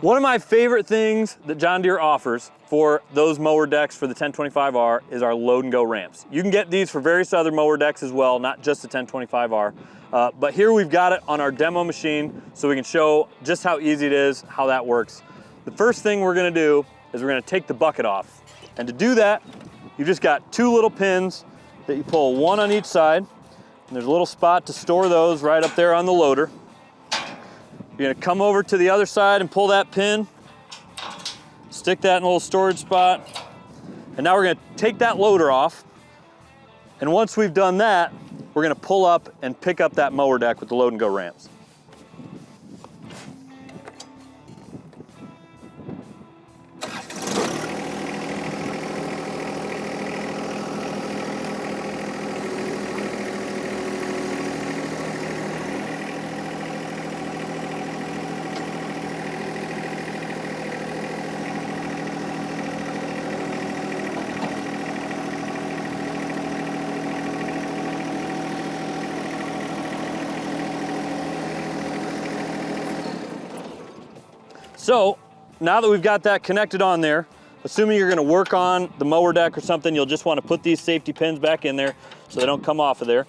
One of my favorite things that John Deere offers for those mower decks for the 1025R is our load and go ramps. You can get these for various other mower decks as well, not just the 1025R. But here we've got it on our demo machine so we can show just how easy it is, how that works. The first thing we're gonna do is we're gonna take the bucket off. And to do that, you've just got two little pins that you pull, one on each side. And there's a little spot to store those right up there on the loader. You're gonna come over to the other side and pull that pin, stick that in a little storage spot. And now we're gonna take that loader off. And once we've done that, we're gonna pull up and pick up that mower deck with the load and go ramps. So now that we've got that connected on there, assuming you're gonna work on the mower deck or something, you'll just wanna put these safety pins back in there so they don't come off of there.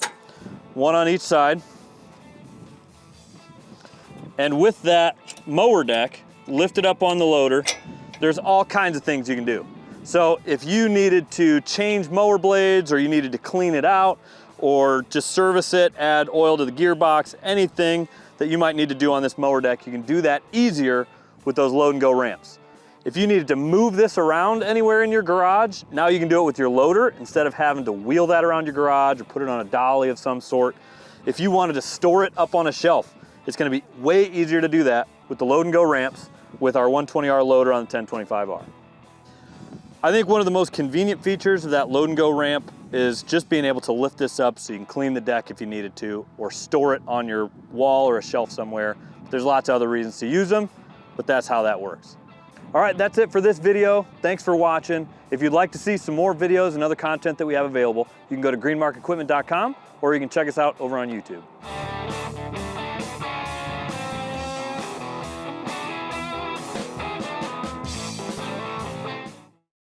One on each side. And with that mower deck lifted up on the loader, there's all kinds of things you can do. So if you needed to change mower blades or you needed to clean it out or just service it, add oil to the gearbox, anything that you might need to do on this mower deck, you can do that easier with those load and go ramps. If you needed to move this around anywhere in your garage, now you can do it with your loader instead of having to wheel that around your garage or put it on a dolly of some sort. If you wanted to store it up on a shelf, it's gonna be way easier to do that with the load and go ramps with our 120R loader on the 1025R. I think one of the most convenient features of that load and go ramp is just being able to lift this up so you can clean the deck if you needed to, or store it on your wall or a shelf somewhere. There's lots of other reasons to use them, but that's how that works. All right, that's it for this video. Thanks for watching. If you'd like to see some more videos and other content that we have available, you can go to greenmarkequipment.com or you can check us out over on YouTube.